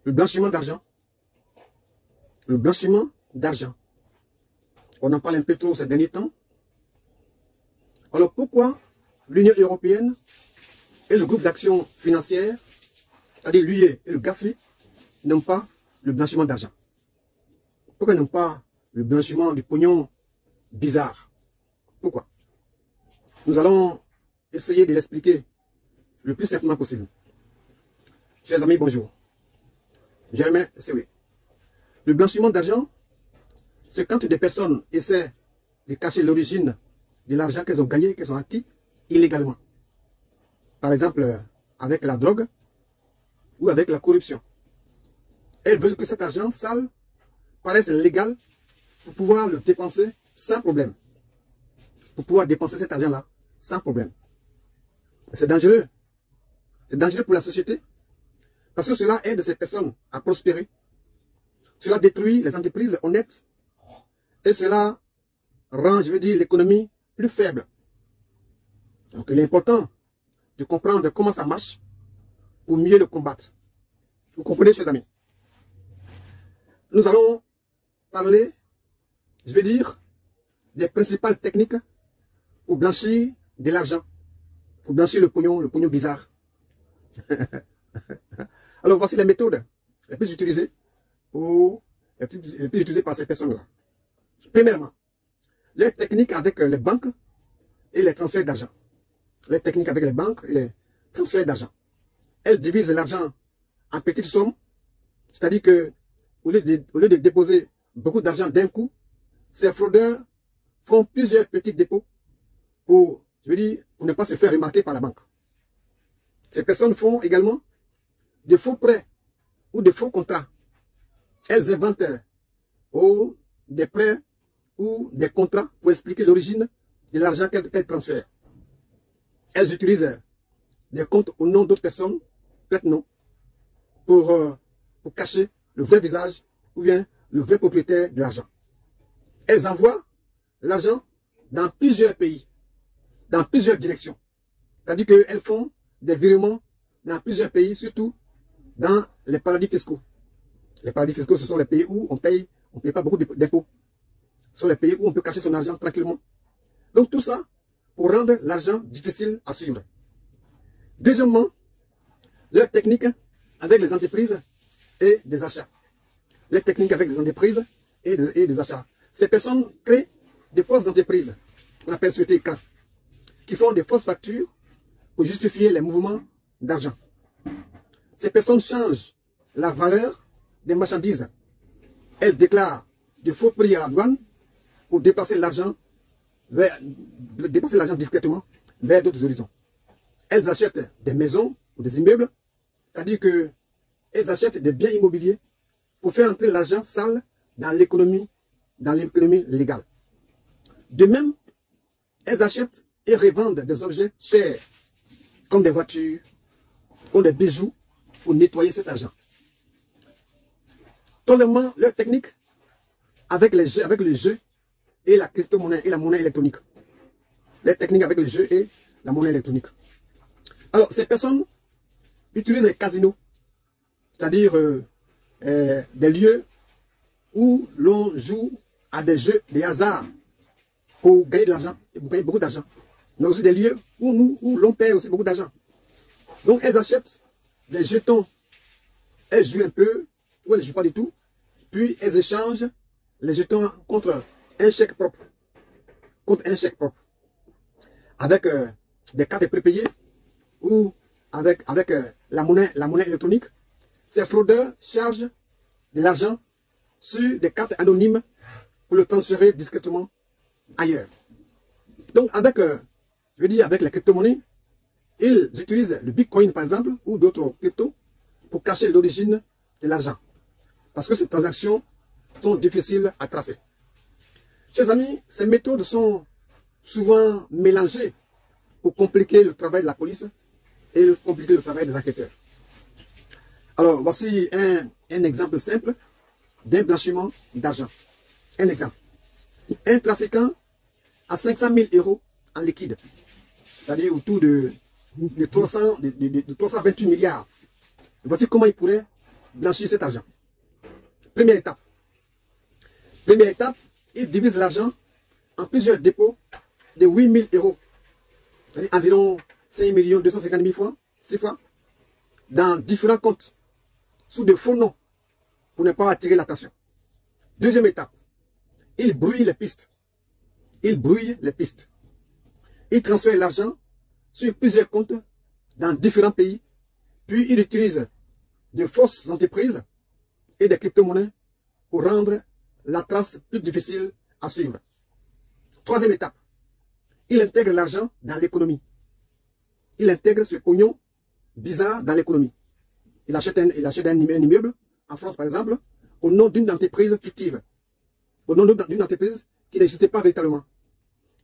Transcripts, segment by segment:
Le blanchiment d'argent. Le blanchiment d'argent. On en parle un peu trop ces derniers temps. Alors pourquoi l'Union européenne et le groupe d'action financière, c'est-à-dire l'UE et le GAFI, n'ont pas le blanchiment d'argent? Pourquoi ils n'ont pas le blanchiment du pognon bizarre? Pourquoi? Nous allons essayer de l'expliquer le plus simplement possible. Chers amis, bonjour. Germain Sewé. Le blanchiment d'argent, c'est quand des personnes essaient de cacher l'origine de l'argent qu'elles ont gagné, qu'elles ont acquis illégalement. Par exemple, avec la drogue ou avec la corruption. Elles veulent que cet argent sale paraisse légal pour pouvoir le dépenser sans problème. Pour pouvoir dépenser cet argent-là sans problème. C'est dangereux. C'est dangereux pour la société. Parce que cela aide ces personnes à prospérer. Cela détruit les entreprises honnêtes. Et cela rend, je veux dire, l'économie plus faible. Donc il est important de comprendre comment ça marche pour mieux le combattre. Vous comprenez, chers amis? Nous allons parler, je vais dire, des principales techniques pour blanchir de l'argent. Pour blanchir le pognon bizarre. Alors voici les méthodes les plus utilisées par ces personnes-là. Premièrement, les techniques avec les banques et les transferts d'argent. Les techniques avec les banques et les transferts d'argent. Elles divisent l'argent en petites sommes, c'est-à-dire que au lieu de déposer beaucoup d'argent d'un coup, ces fraudeurs font plusieurs petits dépôts pour ne pas se faire remarquer par la banque. Ces personnes font également des faux prêts ou des faux contrats. Elles inventent des prêts ou des contrats pour expliquer l'origine de l'argent qu'elles transfèrent. Elles utilisent des comptes au nom d'autres personnes, peut-être non, pour cacher le vrai visage ou bien le vrai propriétaire de l'argent. Elles envoient l'argent dans plusieurs pays, dans plusieurs directions. C'est-à-dire qu'elles font des virements dans plusieurs pays, surtout dans les paradis fiscaux. Les paradis fiscaux, ce sont les pays où on paye pas beaucoup d'impôts. Ce sont les pays où on peut cacher son argent tranquillement. Donc tout ça pour rendre l'argent difficile à suivre. Deuxièmement, leur technique avec les entreprises et des achats. Les techniques avec les entreprises et des achats. Ces personnes créent des fausses entreprises, qu'on appelle sociétés écran, qui font des fausses factures pour justifier les mouvements d'argent. Ces personnes changent la valeur des marchandises. Elles déclarent de faux prix à la douane pour déplacer l'argent discrètement vers d'autres horizons. Elles achètent des maisons ou des immeubles, c'est-à-dire qu'elles achètent des biens immobiliers pour faire entrer l'argent sale dans l'économie légale. De même, elles achètent et revendent des objets chers, comme des voitures ou des bijoux, pour nettoyer cet argent. Troisièmement, leur technique avec le jeu et la crypto-monnaie et la monnaie électronique. Les techniques avec le jeu et la monnaie électronique. Alors, ces personnes utilisent les casinos, c'est-à-dire des lieux où l'on joue à des jeux, des hasards, pour gagner de l'argent, pour gagner beaucoup d'argent. Mais aussi des lieux où l'on paie aussi beaucoup d'argent. Donc, elles achètent des jetons, elles jouent un peu, ou elles ne jouent pas du tout, puis elles échangent les jetons contre un chèque propre. Avec des cartes prépayées ou avec la monnaie électronique. Ces fraudeurs chargent de l'argent sur des cartes anonymes pour le transférer discrètement ailleurs. Donc avec les crypto-monnaies, ils utilisent le Bitcoin par exemple ou d'autres cryptos pour cacher l'origine de l'argent. Parce que ces transactions sont difficiles à tracer. Chers amis, ces méthodes sont souvent mélangées pour compliquer le travail de la police et compliquer le travail des enquêteurs. Alors, voici un exemple simple d'un blanchiment d'argent. Un exemple. Un trafiquant a 500 000 € en liquide, c'est-à-dire autour de 328 milliards. Voici comment il pourrait blanchir cet argent? Première étape. Première étape, il divise l'argent en plusieurs dépôts de 8 000 euros. C'est-à-dire environ 5 250 000 francs, 6 fois, dans différents comptes, sous de faux noms, pour ne pas attirer l'attention. Deuxième étape, il brouille les pistes. Il brouille les pistes. Il transfère l'argent sur plusieurs comptes dans différents pays, puis il utilise de fausses entreprises et des crypto-monnaies pour rendre la trace plus difficile à suivre. Troisième étape, il intègre l'argent dans l'économie. Il intègre ce pognon bizarre dans l'économie. Il achète un immeuble, en France par exemple, au nom d'une entreprise fictive, au nom d'une entreprise qui n'existait pas véritablement.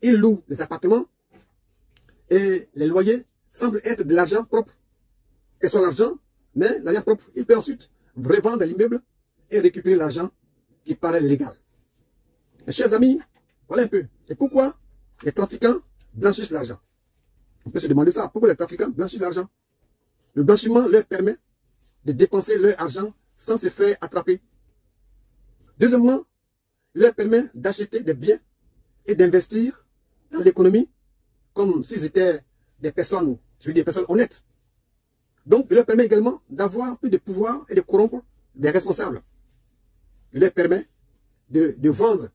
Il loue les appartements et les loyers semblent être de l'argent propre. Que ce soit l'argent, mais l'argent propre, il peut ensuite revendre l'immeuble et récupérer l'argent qui paraît légal. Mes chers amis, voilà un peu. Et pourquoi les trafiquants blanchissent l'argent? On peut se demander ça. Pourquoi les trafiquants blanchissent l'argent? Le blanchiment leur permet de dépenser leur argent sans se faire attraper. Deuxièmement, il leur permet d'acheter des biens et d'investir dans l'économie comme s'ils étaient des personnes, des personnes honnêtes. Donc, il leur permet également d'avoir plus de pouvoir et de corrompre des responsables. Il leur permet de vendre,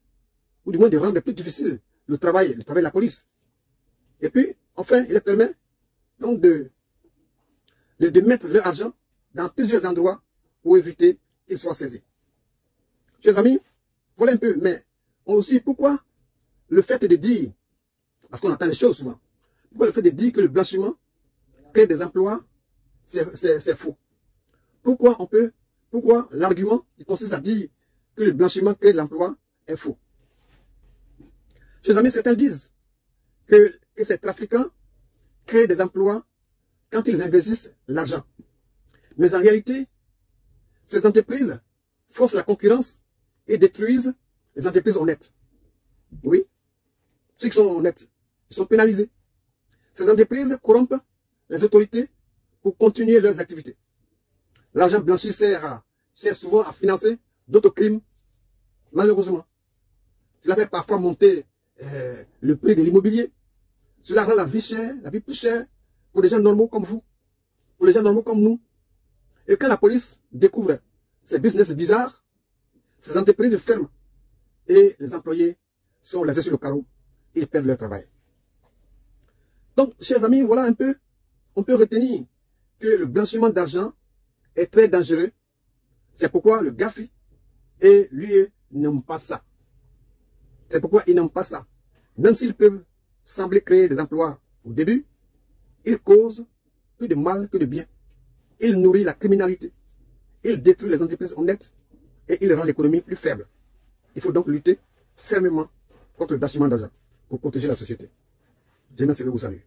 ou du moins de rendre plus difficile le travail de la police. Et puis, enfin, il leur permet donc de mettre leur argent dans plusieurs endroits pour éviter qu'il soit saisi. Chers amis, voilà un peu, mais aussi pourquoi le fait de dire, parce qu'on entend les choses souvent, pourquoi le fait de dire que le blanchiment crée des emplois, c'est faux. Pourquoi l'argument qui consiste à dire que le blanchiment crée de l'emploi est faux? Chers amis, certains disent que ces trafiquants créent des emplois quand ils investissent l'argent. Mais en réalité, ces entreprises forcent la concurrence et détruisent les entreprises honnêtes. Oui, ceux qui sont honnêtes, ils sont pénalisés. Ces entreprises corrompent les autorités pour continuer leurs activités. L'argent blanchi sert souvent à financer d'autres crimes, malheureusement. Cela fait parfois monter le prix de l'immobilier. Cela rend la vie plus chère pour les gens normaux comme vous, pour les gens normaux comme nous. Et quand la police découvre ces business bizarres, ces entreprises ferment et les employés sont laissés sur le carreau et ils perdent leur travail. Donc, chers amis, voilà un peu, on peut retenir que le blanchiment d'argent est très dangereux. C'est pourquoi le GAFI et l'UE n'aiment pas ça. C'est pourquoi ils n'aiment pas ça. Même s'ils peuvent sembler créer des emplois au début, ils causent plus de mal que de bien. Ils nourrissent la criminalité. Ils détruisent les entreprises honnêtes et ils rendent l'économie plus faible. Il faut donc lutter fermement contre le blanchiment d'argent pour protéger la société. Je vous salue.